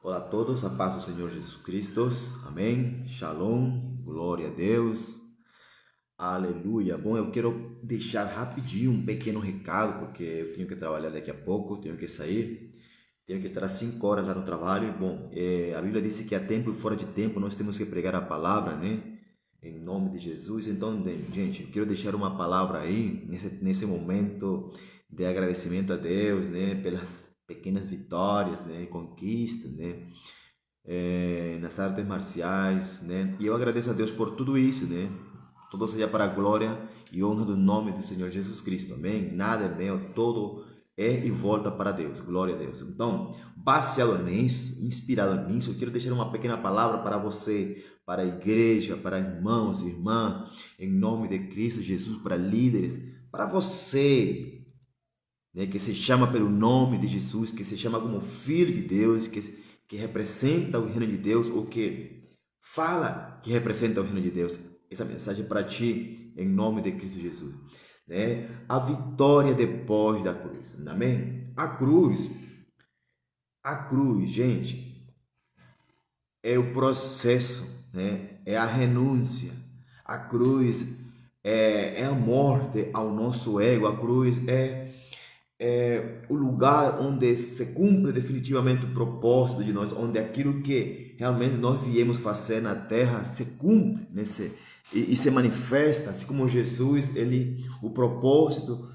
Olá a todos, a paz do Senhor Jesus Cristo, amém, shalom, glória a Deus, aleluia. Bom, eu quero deixar rapidinho um pequeno recado, porque eu tenho que trabalhar daqui a pouco, tenho que sair, tenho que estar às 5 horas lá no trabalho. Bom, a Bíblia diz que há tempo e fora de tempo nós temos que pregar a palavra, né? Em nome de Jesus. Então, gente, eu quero deixar uma palavra aí, nesse momento de agradecimento a Deus, né? Pelas pequenas vitórias, né? Conquistas, né? Nas artes marciais, né? E eu agradeço a Deus por tudo isso, né? Tudo seja para a glória e honra do nome do Senhor Jesus Cristo, amém? Nada é meu, tudo é e volta para Deus, glória a Deus. Então, baseado nisso, inspirado nisso, eu quero deixar uma pequena palavra para você, para a igreja, para irmãos e irmãs, em nome de Cristo Jesus, para líderes, para você, né, que se chama pelo nome de Jesus, que se chama como filho de Deus, que representa o reino de Deus, ou que fala que representa o reino de Deus. Essa mensagem é para ti, em nome de Cristo Jesus. Né? A vitória depois da cruz. Amém? A cruz, gente, é o processo, né? É a renúncia. A cruz é a morte ao nosso ego. A cruz é o lugar onde se cumpre definitivamente o propósito de nós, onde aquilo que realmente nós viemos fazer na terra se cumpre, né? E se manifesta, assim como Jesus, o propósito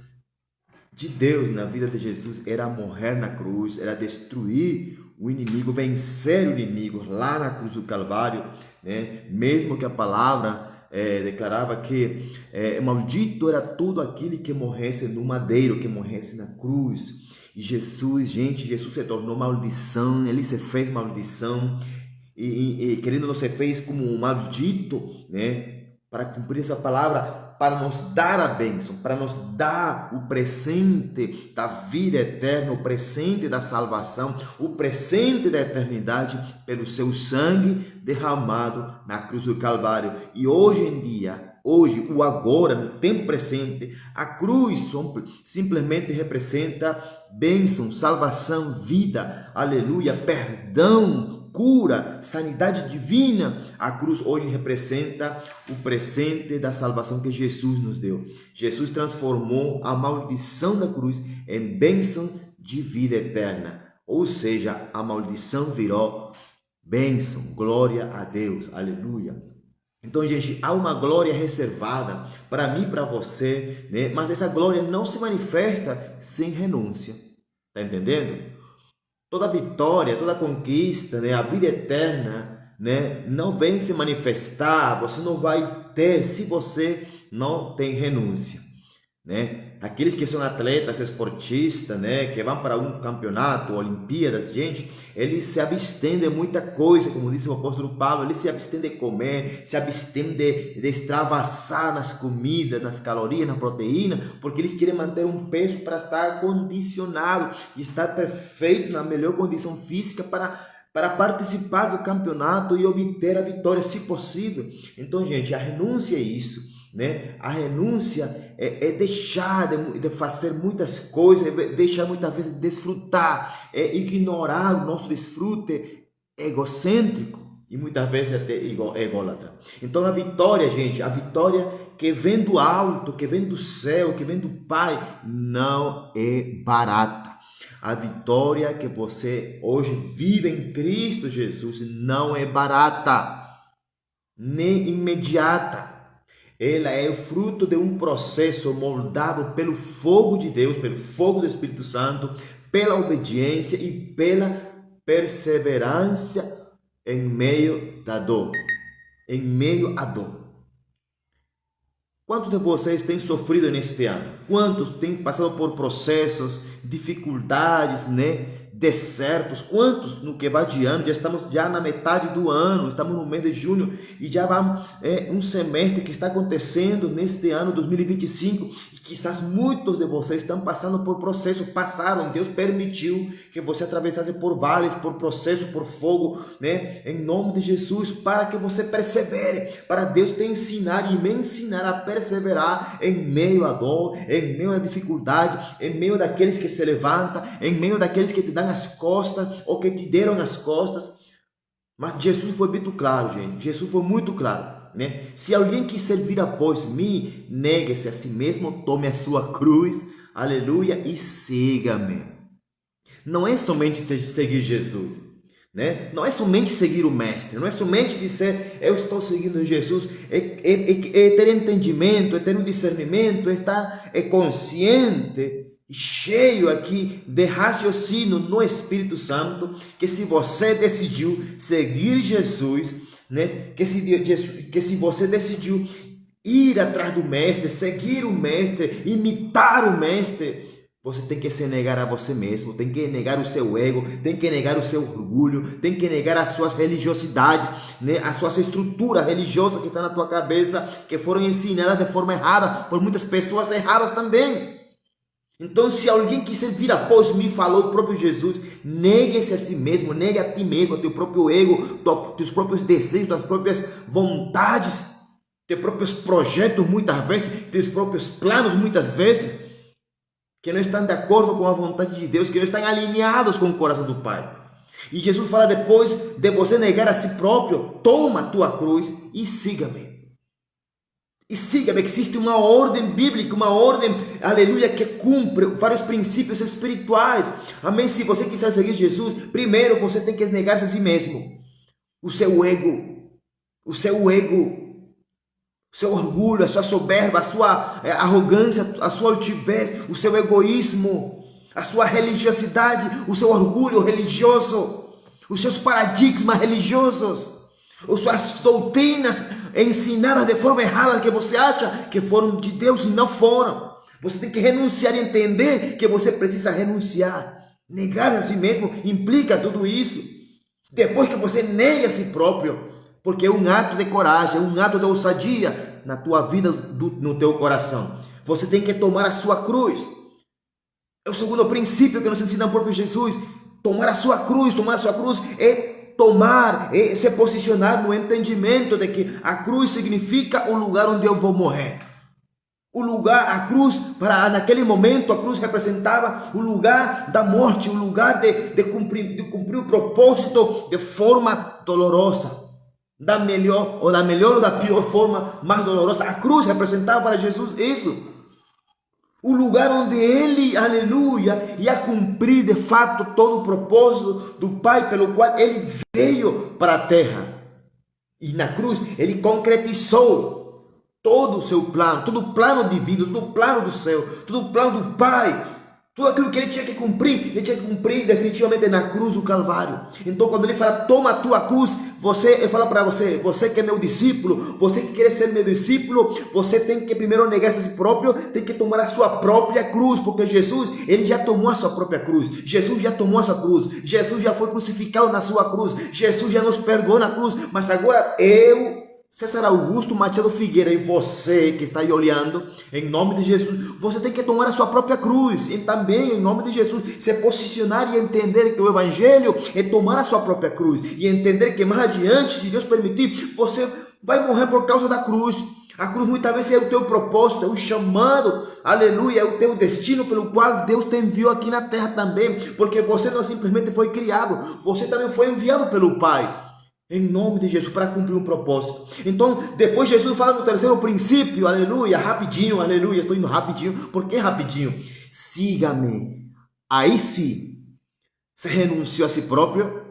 de Deus na vida de Jesus era morrer na cruz, era destruir o inimigo, vencer o inimigo lá na cruz do Calvário, né? Mesmo que a palavra declarava que maldito era todo aquele que morresse no madeiro, que morresse na cruz. E Jesus, gente, Jesus se tornou maldição, ele se fez maldição, e querendo não se fez como um maldito, né? Para cumprir essa palavra, para nos dar a bênção, para nos dar o presente da vida eterna, o presente da salvação, o presente da eternidade pelo seu sangue derramado na cruz do Calvário. E hoje em dia, hoje, o agora, no tempo presente, a cruz simplesmente representa bênção, salvação, vida, aleluia, perdão, cura, sanidade divina. A cruz hoje representa o presente da salvação que Jesus nos deu. Jesus transformou a maldição da cruz em bênção de vida eterna. Ou seja, a maldição virou bênção, glória a Deus, aleluia. Então, gente, há uma glória reservada para mim e para você, né? Mas essa glória não se manifesta sem renúncia. Está entendendo? Toda vitória, toda conquista, né, a vida eterna, né, não vem se manifestar, você não vai ter se você não tem renúncia, né? Aqueles que são atletas, esportistas, né, que vão para um campeonato, Olimpíadas, gente, eles se abstêm de muita coisa, como disse o apóstolo Paulo, eles se abstêm de comer, se abstêm de extravasar nas comidas, nas calorias, na proteína, porque eles querem manter um peso para estar condicionado e estar perfeito, na melhor condição física para participar do campeonato e obter a vitória, se possível. Então, gente, a renúncia é isso, né? A renúncia é deixar de fazer muitas coisas, deixar muitas vezes de desfrutar, é ignorar o nosso desfrute egocêntrico e muitas vezes até ególatra. Então a vitória, gente, a vitória que vem do alto, que vem do céu, que vem do Pai, não é barata. A vitória que você hoje vive em Cristo Jesus não é barata, nem imediata. Ela é o fruto de um processo moldado pelo fogo de Deus, pelo fogo do Espírito Santo, pela obediência e pela perseverança em meio da dor, em meio à dor. Quantos de vocês têm sofrido neste ano? Quantos têm passado por processos, dificuldades, né? Desertos? Quantos no que vai de ano? Já estamos já na metade do ano, estamos no mês de junho e já vamos um semestre que está acontecendo neste ano 2025 e quizás muitos de vocês estão passando por processo, passaram, Deus permitiu que você atravessasse por vales, por processo, por fogo, né? Em nome de Jesus, para que você persevere, para Deus te ensinar e me ensinar a perseverar em meio à dor, em meio à dificuldade, em meio daqueles que se levantam, em meio daqueles que te dão as costas ou que te deram as costas. Mas Jesus foi muito claro, gente. Jesus foi muito claro, né? Se alguém quiser vir após mim, negue-se a si mesmo, tome a sua cruz, aleluia, e siga-me. Não é somente seguir Jesus, né? Não é somente seguir o Mestre, não é somente dizer eu estou seguindo Jesus, é ter entendimento, é ter um discernimento, é estar consciente, cheio aqui de raciocínio no Espírito Santo, que se você decidiu seguir Jesus, né? que se você decidiu ir atrás do Mestre, seguir o Mestre, imitar o Mestre, você tem que se negar a você mesmo, tem que negar o seu ego, tem que negar o seu orgulho, tem que negar as suas religiosidades, né? As suas estruturas religiosas que estão na tua cabeça, que foram ensinadas de forma errada por muitas pessoas erradas também. Então, se alguém quiser vir após mim, falou o próprio Jesus, negue-se a si mesmo, negue a ti mesmo, teu próprio ego, teus próprios desejos, tuas próprias vontades, teus próprios projetos muitas vezes, teus próprios planos muitas vezes, que não estão de acordo com a vontade de Deus, que não estão alinhados com o coração do Pai. E Jesus fala depois de você negar a si próprio, toma a tua cruz e siga-me. E siga-me, existe uma ordem bíblica, uma ordem, aleluia, que cumpre vários princípios espirituais. Amém? Se você quiser seguir Jesus, primeiro você tem que negar-se a si mesmo. O seu ego, o seu orgulho, a sua soberba, a sua arrogância, a sua altivez, o seu egoísmo, a sua religiosidade, o seu orgulho religioso, os seus paradigmas religiosos, as suas doutrinas ensinadas de forma errada que você acha que foram de Deus e não foram. Você tem que renunciar e entender que você precisa renunciar. Negar a si mesmo implica tudo isso. Depois que você nega a si próprio, porque é um ato de coragem, é um ato de ousadia na tua vida, no teu coração. Você tem que tomar a sua cruz. É o segundo princípio que nos ensina o próprio Jesus. Tomar a sua cruz é é se posicionar no entendimento de que a cruz significa o lugar onde eu vou morrer. O lugar, a cruz, naquele momento, a cruz representava o lugar da morte, o lugar de cumprir o propósito de forma dolorosa. Da melhor ou da pior forma, mais dolorosa. A cruz representava para Jesus isso. O lugar onde ele, aleluia, ia cumprir de fato todo o propósito do Pai pelo qual ele veio para a terra. E na cruz ele concretizou todo o seu plano, todo o plano divino, todo o plano do céu, todo o plano do Pai. Tudo aquilo que ele tinha que cumprir definitivamente na cruz do Calvário. Então quando ele fala, toma a tua cruz, ele fala para você, você que é meu discípulo, você que quer ser meu discípulo, você tem que primeiro negar-se a si próprio, tem que tomar a sua própria cruz, porque Jesus, ele já tomou a sua própria cruz, Jesus já tomou essa cruz, Jesus já foi crucificado na sua cruz, Jesus já nos perdoou na cruz, mas agora César Augusto Machado Figueira, e você que está aí olhando, em nome de Jesus, você tem que tomar a sua própria cruz, e também em nome de Jesus, se posicionar e entender que o Evangelho é tomar a sua própria cruz, e entender que mais adiante, se Deus permitir, você vai morrer por causa da cruz. A cruz muitas vezes é o teu propósito, é o chamado, aleluia, é o teu destino pelo qual Deus te enviou aqui na terra também, porque você não simplesmente foi criado, você também foi enviado pelo Pai. Em nome de Jesus, para cumprir um propósito. Então, depois Jesus fala no terceiro princípio, aleluia, rapidinho, aleluia, estou indo rapidinho. Por que rapidinho? Siga-me. Aí sim, você renunciou a si próprio,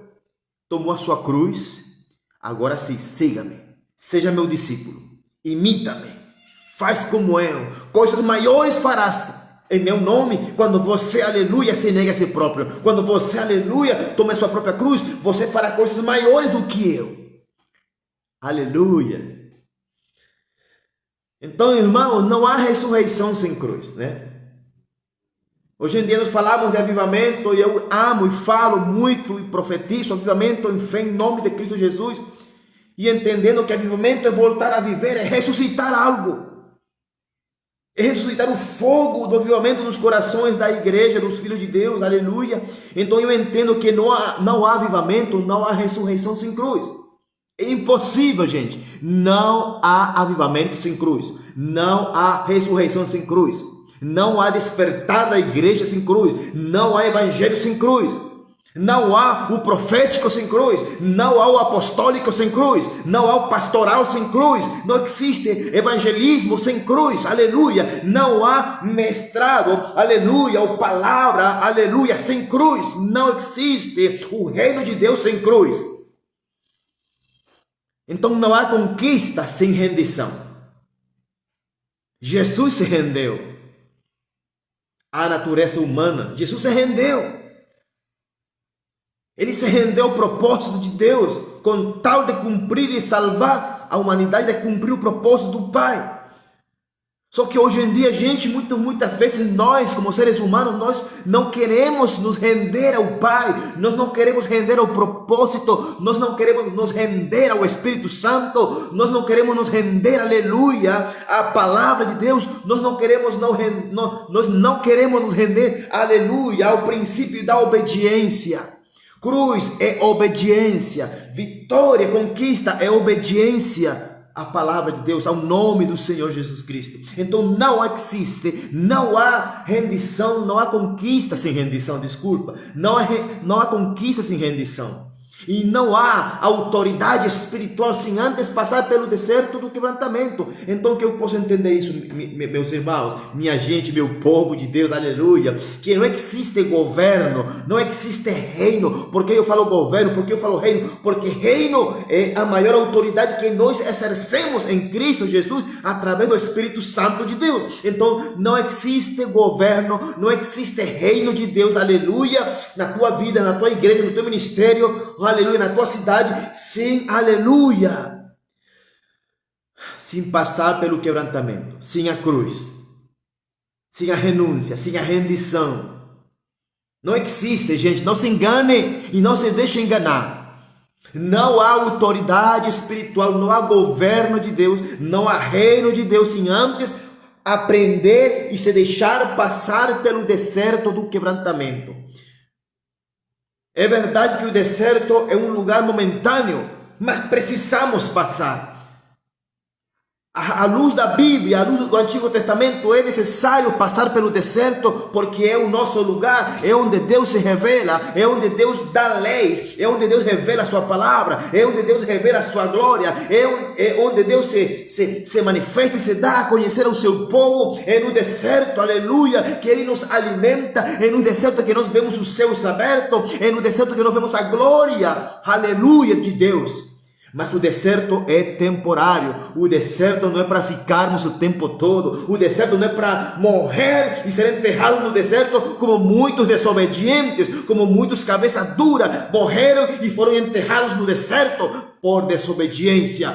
tomou a sua cruz, agora sim, siga-me. Seja meu discípulo, imita-me, faz como eu, coisas maiores farás. Em meu nome, quando você, aleluia, se nega a si próprio, quando você, aleluia, toma a sua própria cruz, você fará coisas maiores do que eu. Aleluia. Então, irmão, não há ressurreição sem cruz, né? Hoje em dia nós falamos de avivamento, e eu amo e falo muito e profetizo avivamento em fé em nome de Cristo Jesus, e entendendo que avivamento é voltar a viver, é ressuscitar algo. É ressuscitar o fogo do avivamento nos corações da igreja, dos filhos de Deus, aleluia. Então eu entendo que não há avivamento, não há ressurreição sem cruz. É impossível, gente. Não há avivamento sem cruz. Não há ressurreição sem cruz. Não há despertar da igreja sem cruz. Não há evangelho sem cruz. Não há o profético sem cruz, não há o apostólico sem cruz, não há o pastoral sem cruz, não existe evangelismo sem cruz, aleluia, não há mestrado, aleluia, ou palavra, aleluia, sem cruz, não existe o reino de Deus sem cruz. Então não há conquista sem rendição. Jesus se rendeu à natureza humana, Jesus se rendeu. Ele se rendeu ao propósito de Deus, com tal de cumprir e salvar a humanidade, de cumprir o propósito do Pai. Só que hoje em dia, gente, muitas vezes nós, como seres humanos, nós não queremos nos render ao Pai, nós não queremos render ao propósito, nós não queremos nos render ao Espírito Santo, nós não queremos nos render, aleluia, à palavra de Deus, nós não queremos nos render, aleluia, ao princípio da obediência. Cruz é obediência, vitória, conquista é obediência à palavra de Deus, ao nome do Senhor Jesus Cristo. Então não há rendição, não há conquista sem rendição, desculpa, não há conquista sem rendição. E não há autoridade espiritual sem antes passar pelo deserto do quebrantamento. Então que eu posso entender isso, meus irmãos, minha gente, meu povo de Deus, aleluia, que não existe governo, não existe reino. Por que eu falo governo? Por que eu falo reino? Porque reino é a maior autoridade que nós exercemos em Cristo Jesus através do Espírito Santo de Deus. Então não existe governo, não existe reino de Deus, aleluia, na tua vida, na tua igreja, no teu ministério, aleluia, na tua cidade, sem, aleluia, sem passar pelo quebrantamento, sem a cruz, sem a renúncia, sem a rendição. Não existe, gente, não se engane e não se deixe enganar. Não há autoridade espiritual, não há governo de Deus, não há reino de Deus sem antes aprender e se deixar passar pelo deserto do quebrantamento. É verdade que o deserto é um lugar momentâneo, mas precisamos passar. À luz da Bíblia, à luz do Antigo Testamento, é necessário passar pelo deserto, porque é o nosso lugar, é onde Deus se revela, é onde Deus dá leis, é onde Deus revela a sua palavra, é onde Deus revela a sua glória, é onde Deus se manifesta e se dá a conhecer ao seu povo. É no deserto, aleluia, que Ele nos alimenta, é no deserto que nós vemos os céus abertos, é no deserto que nós vemos a glória, aleluia, de Deus. Mas o deserto é temporário, o deserto não é para ficarmos o tempo todo, o deserto não é para morrer e ser enterrado no deserto, como muitos desobedientes, como muitos cabeça dura, morreram e foram enterrados no deserto por desobediência,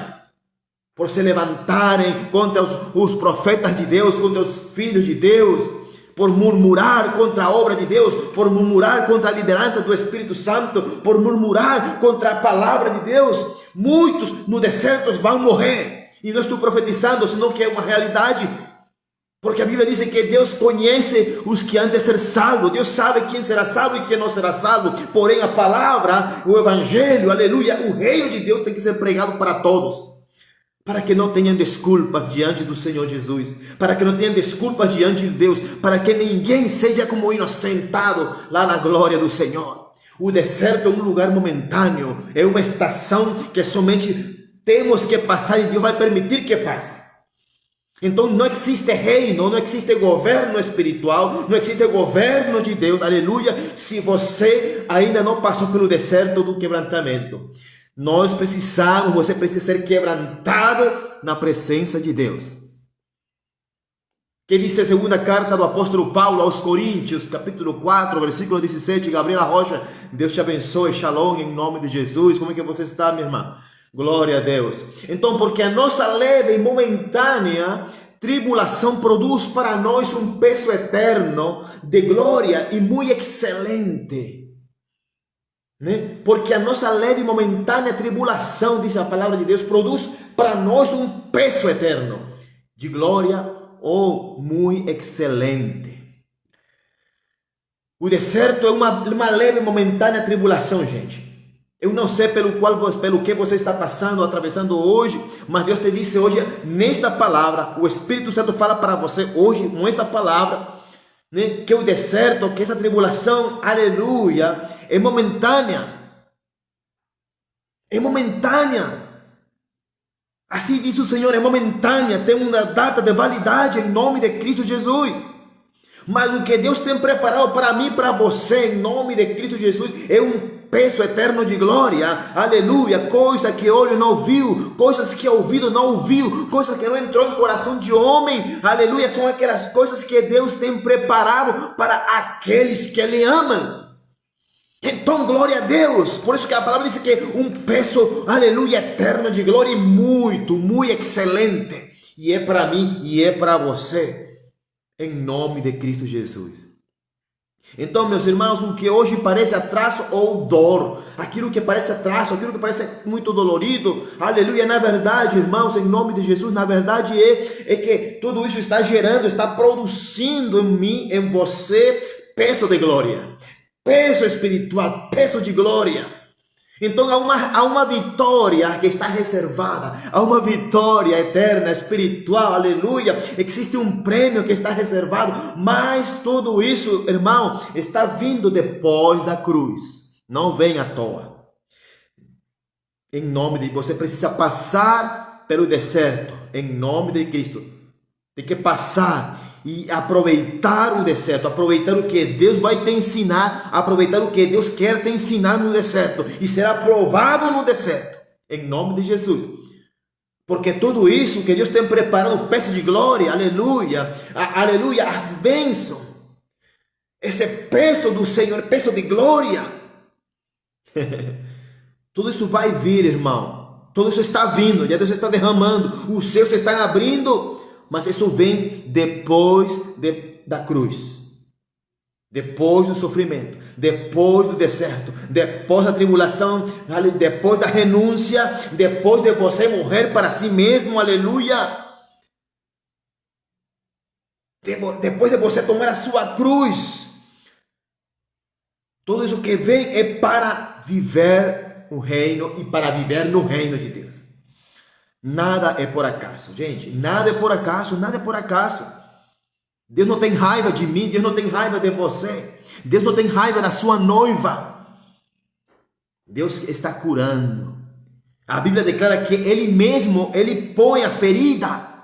por se levantarem contra os profetas de Deus, contra os filhos de Deus, por murmurar contra a obra de Deus, por murmurar contra a liderança do Espírito Santo, por murmurar contra a palavra de Deus. Muitos no deserto vão morrer, e não estou profetizando, senão que é uma realidade, porque a Bíblia diz que Deus conhece os que hão de ser salvos, Deus sabe quem será salvo e quem não será salvo, porém a palavra, o evangelho, aleluia, o reino de Deus tem que ser pregado para todos, para que não tenham desculpas diante do Senhor Jesus, para que não tenham desculpas diante de Deus, para que ninguém seja como inocentado lá na glória do Senhor. O deserto é um lugar momentâneo, é uma estação que somente temos que passar e Deus vai permitir que passe. Então não existe reino, não existe governo espiritual, não existe governo de Deus, aleluia, se você ainda não passou pelo deserto do quebrantamento. Você precisa ser quebrantado na presença de Deus. Que diz a segunda carta do apóstolo Paulo aos Coríntios, capítulo 4, versículo 17, Gabriela Rocha, Deus te abençoe, shalom, em nome de Jesus. Como é que você está, minha irmã? Glória a Deus. Então, porque a nossa leve e momentânea tribulação produz para nós um peso eterno de glória e muito excelente. Né? Porque a nossa leve e momentânea tribulação, diz a palavra de Deus, produz para nós um peso eterno de glória ou muito excelente. O deserto é uma leve e momentânea tribulação, gente. Eu não sei pelo que você está passando, atravessando hoje, mas Deus te disse hoje, nesta palavra, o Espírito Santo fala para você hoje, com esta palavra, né? Que o deserto, que essa tribulação, aleluia, é momentânea. É momentânea. Assim diz o Senhor, é momentânea, tem uma data de validade em nome de Cristo Jesus. Mas o que Deus tem preparado para mim e para você, em nome de Cristo Jesus, é um peso eterno de glória, aleluia, coisa que olho não viu, coisas que ouvido não ouviu, coisas que não entrou no coração de homem, aleluia, são aquelas coisas que Deus tem preparado para aqueles que Ele amam. Então, glória a Deus, por isso que a palavra diz que é um peso, aleluia, eterno de glória e muito excelente, e é para mim e é para você, em nome de Cristo Jesus. Então, meus irmãos, o que hoje parece atraso ou dor, aquilo que parece atraso, aquilo que parece muito dolorido, aleluia, na verdade, irmãos, em nome de Jesus, na verdade é que tudo isso está gerando, está produzindo em mim, em você, peso de glória, peso espiritual, peso de glória. Então há uma vitória que está reservada, há uma vitória eterna, espiritual, aleluia. Existe um prêmio que está reservado, mas tudo isso, irmão, está vindo depois da cruz, não vem à toa. Em nome de você precisa passar pelo deserto, em nome de Cristo. Tem que passar e aproveitar o deserto, aproveitar o que Deus vai te ensinar, aproveitar o que Deus quer te ensinar no deserto e ser aprovado no deserto, em nome de Jesus. Porque tudo isso que Deus tem preparado, peço de glória, aleluia, aleluia, as bênçãos, esse peso do Senhor, peso de glória, tudo isso vai vir, irmão, tudo isso está vindo, já Deus está derramando, os céus estão abrindo, mas isso vem depois da cruz, depois do sofrimento, depois do deserto, depois da tribulação, depois da renúncia, depois de você morrer para si mesmo, aleluia. Depois de você tomar a sua cruz, tudo isso que vem é para viver o reino e para viver no reino de Deus. Nada é por acaso, gente. Nada é por acaso, nada é por acaso. Deus não tem raiva de mim, Deus não tem raiva de você. Deus não tem raiva da sua noiva. Deus está curando. A Bíblia declara que Ele mesmo, Ele põe a ferida.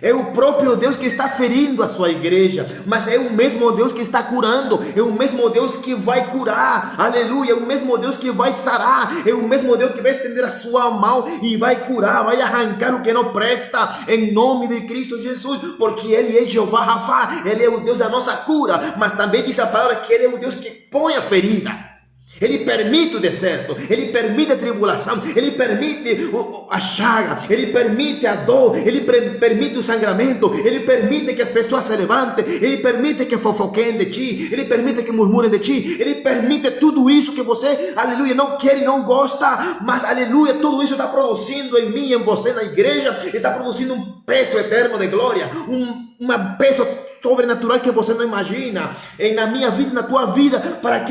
É o próprio Deus que está ferindo a sua igreja, mas é o mesmo Deus que está curando, é o mesmo Deus que vai curar, aleluia, é o mesmo Deus que vai sarar, é o mesmo Deus que vai estender a sua mão e vai curar, vai arrancar o que não presta, em nome de Cristo Jesus, porque Ele é Jeová Rafa, Ele é o Deus da nossa cura, mas também diz a palavra que Ele é o Deus que põe a ferida. Ele permite o deserto, Ele permite a tribulação, Ele permite a chaga, Ele permite a dor, Ele permite o sangramento, Ele permite que as pessoas se levantem, Ele permite que fofoqueiem de ti, Ele permite que murmurem de ti, Ele permite tudo isso que você, aleluia, não quer e não gosta, mas aleluia, tudo isso está produzindo em mim, em você, na igreja, está produzindo um peso eterno de glória, um peso sobrenatural que você não imagina, na minha vida, na tua vida, para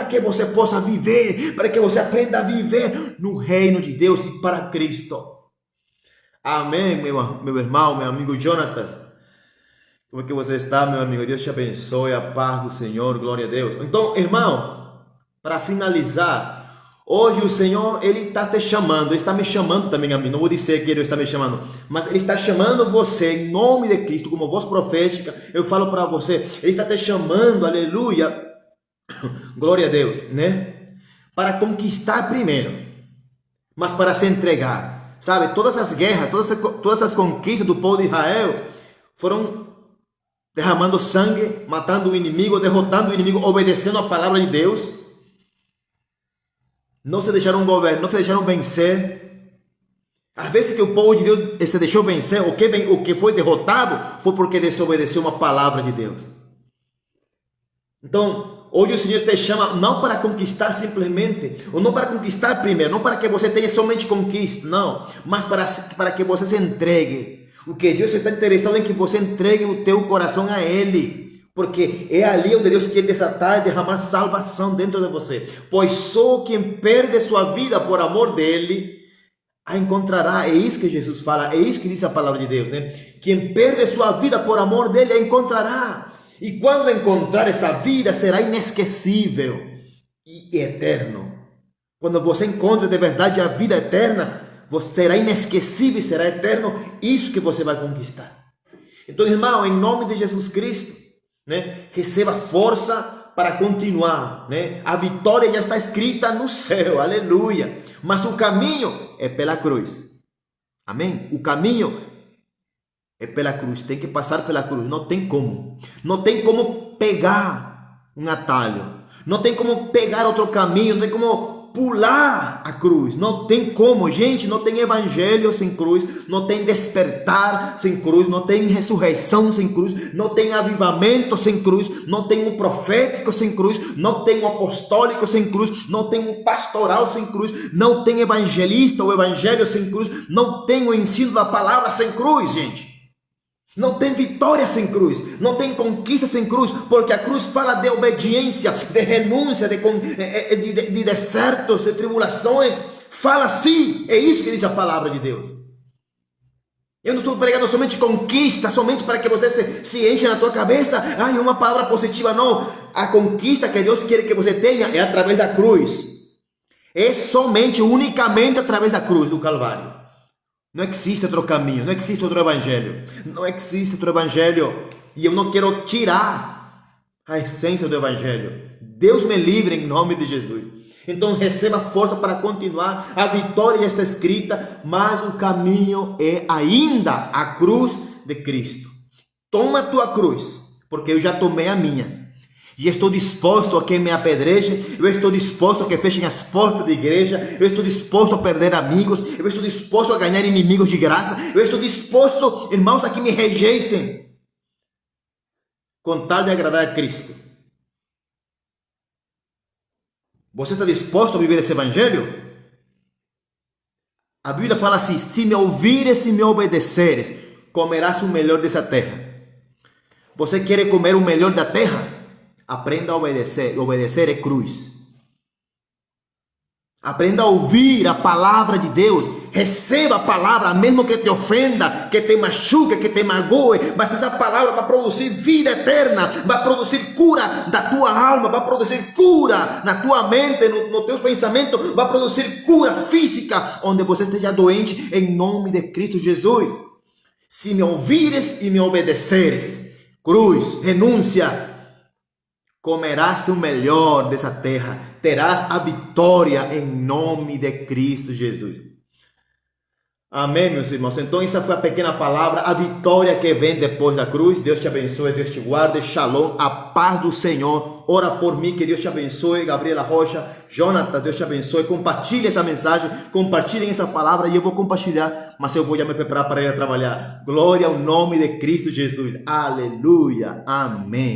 que você possa viver, para que você aprenda a viver no reino de Deus e para Cristo. Amém, meu irmão, meu amigo Jonatas. Como é que você está, meu amigo? Deus te abençoe, a paz do Senhor, glória a Deus. Então, irmão, para finalizar, hoje o Senhor, Ele está te chamando, Ele está me chamando também a mim, não vou dizer que Ele está me chamando, mas Ele está chamando você, em nome de Cristo, como voz profética, eu falo para você, Ele está te chamando, aleluia, glória a Deus, né? Para conquistar primeiro, mas para se entregar, sabe? Todas as guerras, todas as conquistas do povo de Israel, foram derramando sangue, matando o inimigo, derrotando o inimigo, obedecendo a palavra de Deus. Não se deixaram governar, não se deixaram vencer. Às vezes que o povo de Deus se deixou vencer, o que foi derrotado, foi porque desobedeceu uma palavra de Deus. Então, hoje o Senhor te chama não para conquistar simplesmente, ou não para conquistar primeiro, não para que você tenha somente conquista, não, mas para que você se entregue. O que Deus está interessado em que você entregue o teu coração a Ele. Porque é ali onde Deus quer desatar e derramar salvação dentro de você. Pois só quem perde sua vida por amor dele, a encontrará. É isso que Jesus fala, é isso que diz a palavra de Deus, né? Quem perde sua vida por amor dele, a encontrará. E quando encontrar essa vida, será inesquecível e eterno. Quando você encontra de verdade a vida eterna, você será inesquecível e será eterno. Isso que você vai conquistar. Então, irmão, em nome de Jesus Cristo, né, receba força para continuar, né? A vitória já está escrita no céu, aleluia. Mas o caminho é pela cruz. Amém? O caminho é pela cruz, tem que passar pela cruz, não tem como. Não tem como pegar um atalho, não tem como pegar outro caminho, não tem como pular a cruz, não tem como, gente. Não tem evangelho sem cruz, não tem despertar sem cruz, não tem ressurreição sem cruz, não tem avivamento sem cruz, não tem um profético sem cruz, não tem um apostólico sem cruz, não tem um pastoral sem cruz, não tem evangelista ou evangelho sem cruz, não tem o ensino da palavra sem cruz, gente. Não tem vitória sem cruz, não tem conquista sem cruz, porque a cruz fala de obediência, de renúncia, de desertos, de tribulações. Fala sim, é isso que diz a palavra de Deus. Eu não estou pregando somente conquista, somente para que você se encha na tua cabeça. Ai, uma palavra positiva, não. A conquista que Deus quer que você tenha é através da cruz. É somente, unicamente através da cruz, do Calvário. Não existe outro caminho, não existe outro evangelho. Não existe outro evangelho. E eu não quero tirar a essência do evangelho. Deus me livre em nome de Jesus. Então receba força para continuar. A vitória já está escrita, mas o caminho é ainda a cruz de Cristo. Toma a tua cruz, porque eu já tomei a minha. E estou disposto a que me apedrejem, eu estou disposto a que fechem as portas da igreja, eu estou disposto a perder amigos, eu estou disposto a ganhar inimigos de graça, eu estou disposto, irmãos, a que me rejeitem, com tal de agradar a Cristo. Você está disposto a viver esse evangelho? A Bíblia fala assim: se me ouvires e me obedeceres, comerás o melhor dessa terra. Você quer comer o melhor da terra? Aprenda a obedecer. Obedecer é cruz. Aprenda a ouvir a palavra de Deus. Receba a palavra, mesmo que te ofenda, que te machuque, que te magoe. Mas essa palavra vai produzir vida eterna. Vai produzir cura da tua alma. Vai produzir cura na tua mente, nos teus pensamentos. Vai produzir cura física, onde você esteja doente, em nome de Cristo Jesus. Se me ouvires e me obedeceres. Cruz, renúncia. Comerás o melhor dessa terra, terás a vitória em nome de Cristo Jesus. Amém, meus irmãos? Então essa foi a pequena palavra, a vitória que vem depois da cruz. Deus te abençoe, Deus te guarde, shalom, a paz do Senhor. Ora por mim, que Deus te abençoe. Gabriela Rocha, Jonathan, Deus te abençoe. Compartilhe essa mensagem, compartilhem essa palavra e eu vou compartilhar, mas eu vou já me preparar para ir a trabalhar. Glória ao nome de Cristo Jesus, aleluia, amém.